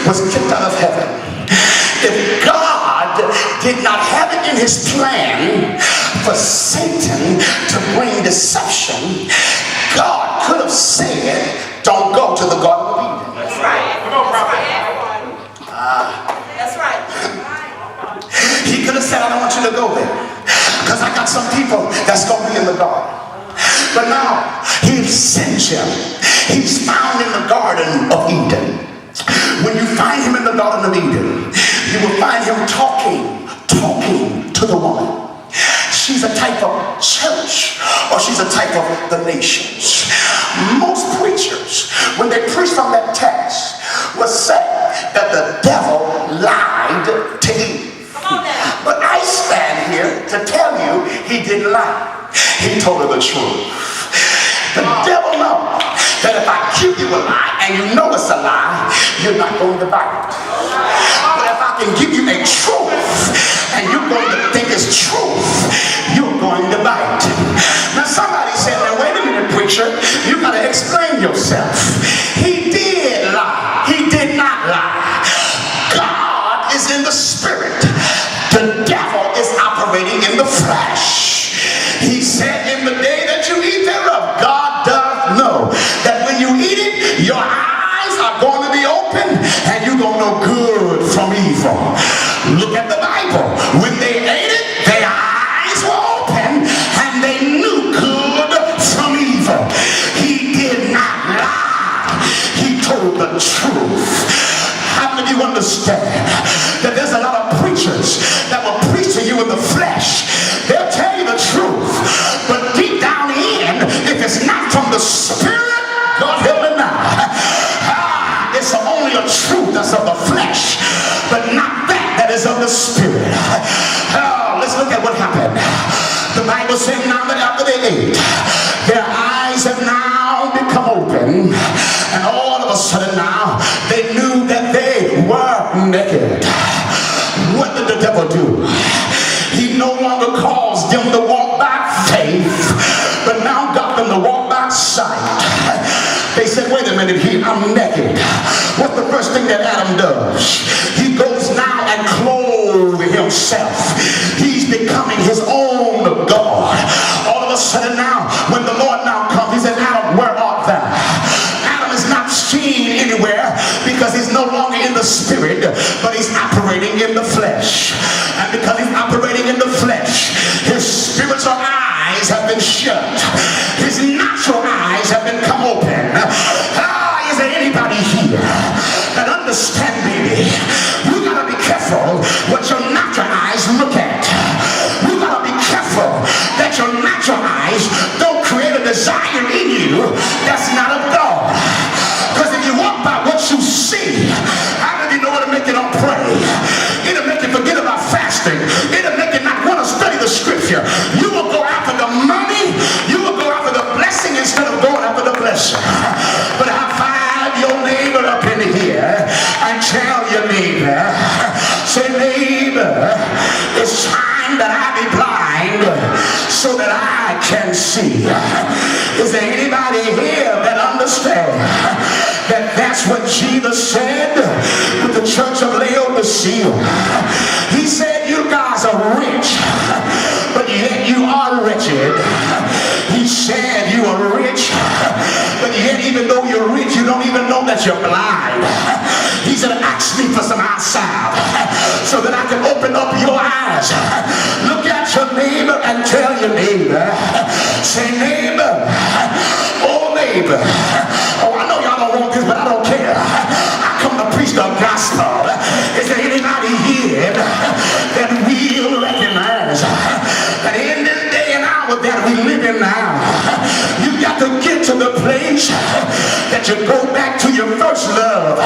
was kicked out of heaven. If God did not have it in his plan for Satan to bring deception, God could have said, don't go to the Garden of Eden. That's right. Come on, prophet. That's right. He could have said, I don't want you to go there, because I got some people that's going to be in the garden. But now he sends him. He's found in the Garden of Eden. When you find him in the Garden of Eden, you will find him talking to the woman. She's a type of church, or she's a type of the nations. Most preachers, when they preach from that text, will say that the devil lied to Eve. But I stand here to tell you he didn't lie. He told her the truth. The devil knows that if I give you a lie and you know it's a lie, you're not going to buy it. But if I can give you a truth and you're going to think it's truth, you're going to buy it. Now somebody said, now wait a minute, preacher, you got to explain yourself. He did lie. He did not lie. God is in the spirit. The devil is operating in the flesh. He said, in the day that you eat thereof, God does know that when you eat it, your eyes are going to be open and you're going to know good from evil. Look at the Bible. When they ate it, their eyes were open and they knew good from evil. He did not lie. He told the truth. How many of you understand that there's a lot of preachers that will preach to you in the flesh? They'll tell you the truth, but deep down in, if it's not from the Spirit, God help me now, it's only a truth that's of the flesh, but not that is of the Spirit. Let's look at what happened. The Bible said now that after they ate, their eyes have now become open, and all of a sudden now they knew that they were naked. What did the devil do? He no longer caused them to walk by faith, but now got them to walk by sight. They said, wait a minute here, I'm naked. What's the first thing that Adam does? He goes now and clothes himself. He's becoming his own God. All of a sudden now, when the Lord now comes, he said, Adam, where art thou? Adam is not seen anywhere because he's no longer in the spirit, but he's operating in the flesh. And because he's operating in the flesh, his spiritual eyes have been shut. His natural eyes have been come open. Is there anybody here that understand, baby? You gotta be careful what your natural eyes look at. You gotta be careful that your natural eyes don't create a desire in you that's not of God. Because if you walk by what you see, how do you know it'll make you not pray? It'll make you forget about fasting. It'll make you not want to study the scripture. You will go after the money. You will go after the blessing instead of going after the blessing. But high five your neighbor up in here and tell your neighbor, say, neighbor, it's time that I be blind so that I can see. Is there anybody here that understands that that's what Jesus said with the church of Laodicea? He said, you guys are rich, but yet you are wretched. He said you are rich, but yet even though you're rich, you don't even know that you're blind. He said, ask me for some eyesight so that I can open up your eyes. Look at your neighbor and tell your neighbor, say, neighbor, oh neighbor, oh I know y'all don't want this, but I don't care. I come to preach the gospel. Is there anybody here that will recognize that in this day and hour that we live in now, you got to get to the place that you go back to your first love?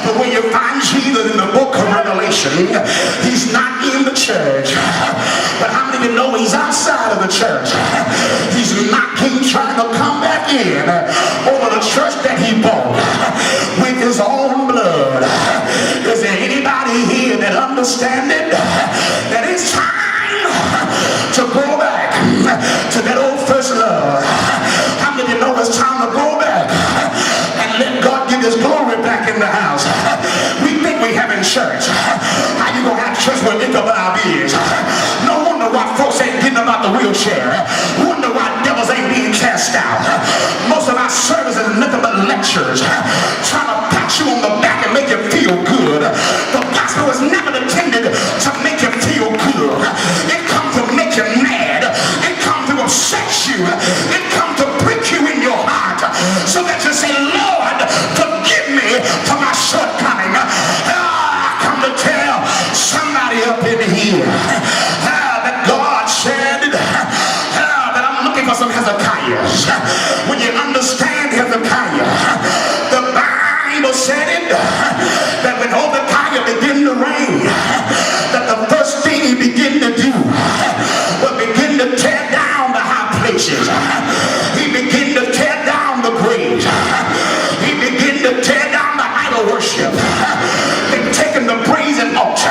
But when you find Jesus in the book of Revelation, he's not in the church. But how many of you know he's outside of the church? He's knocking, trying to come back in over the church that he bought with his own blood. Is there anybody here that understands it? That it's time to go back to that old first love. How many of you know it's time to go back and let God give his glory back in the house? We church. How you gonna have church where Ichabod is? No wonder why folks ain't getting up out the wheelchair. Wonder why devils ain't being cast out. Most of our services is nothing but lectures, trying to pat you on the back and make you feel good. The gospel was never intended to make you feel good. It comes to make you mad. It comes to upset you. It comes to break you in your heart, so that you say, Lord, forgive me for my shortcoming. I come to tell somebody up in here that God said that I'm looking for some Hezekiahs. When you understand Hezekiah, the Bible said it, that when Hezekiah began to reign, that the first thing he began to do was begin to tear down the high places. He began to tear down the graves. He began to tear down the idol worship. They've taken the brazen altar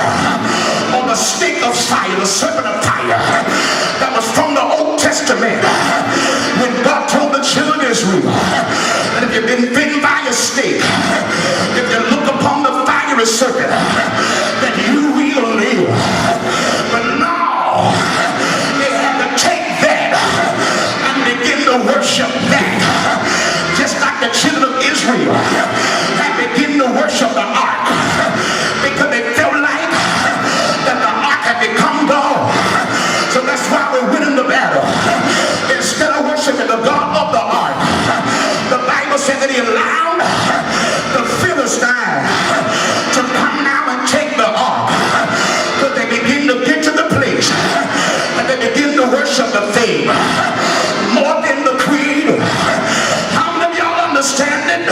on the snake of fire, the serpent of fire, that was from the Old Testament, when God told the children of Israel that if you've been bitten by a snake, if you look upon the fiery serpent, that you will live. But now they had to take that and begin to worship that, just like the children of Israel had begun to worship the ark, because they felt like that the ark had become God. So that's why we went in the battle. Instead of worshiping the God of the ark, the Bible said that he allowed the Philistines to come now and take the ark. But they begin to get to the place and they begin to worship the thing more than the creator. How many of y'all understand it?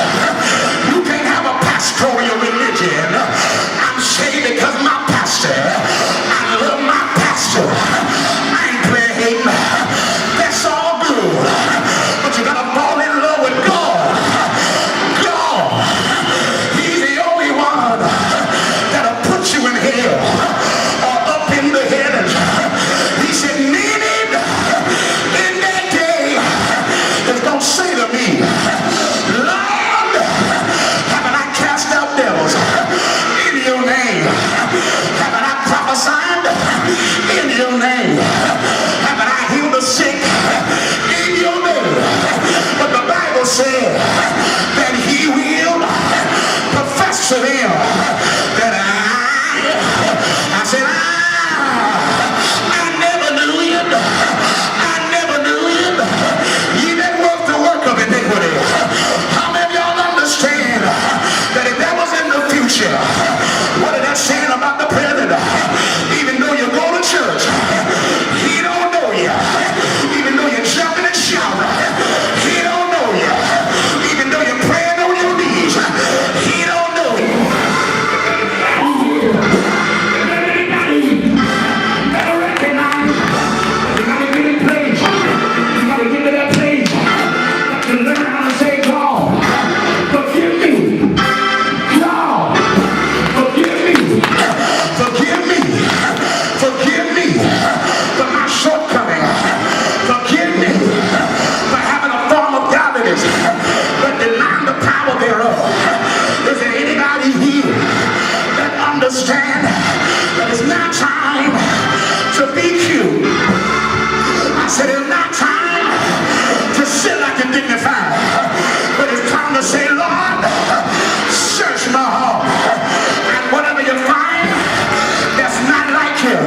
You can't have a pastoral religion. I'm saved because my pastor. I love my pastor. I ain't playing hating. That's all good. But you gotta fall in love with God. God, he's the only one that'll put you in hell or up in the heavens. He said, many in that day is gonna say to me, Lord, haven't I cast out devils in your name? Haven't I prophesied in your name? Haven't I healed the sick in your name? But the Bible said that he will profess to them that I said, I never knew you. I never knew you. You didn't work the work of iniquity. How many of y'all understand that if that was in the future, what is that saying about the president? Even though you go to church, he don't know you. Even though you're jumping and shouting, he don't know you. Even though you're praying on your knees, he don't know you. Understand that it's not time to be cute. I said it's not time to sit like you're dignified, but it's time to say, Lord, search my heart, and whatever you find that's not like you,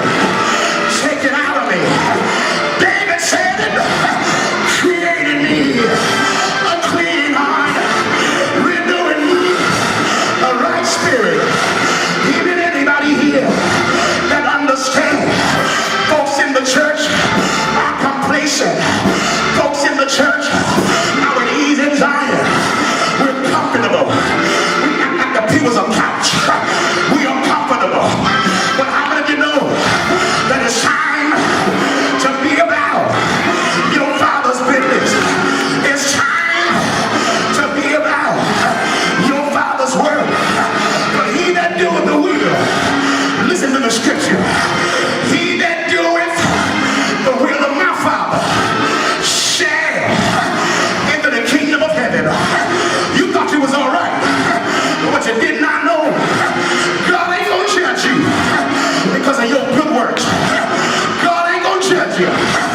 take it out of me. David said it, create in me a clean heart, renew in me a right spirit. Here that understand folks in the church are complacent. Folks in the church are at ease in Zion. We're comfortable. We act like the people's a couch. We are comfortable. But how many of you know that it's time to be about your Father's business? It's time to be about your Father's word. But he that doeth the will, listen to the scripture, he that doeth the will of my Father shall you.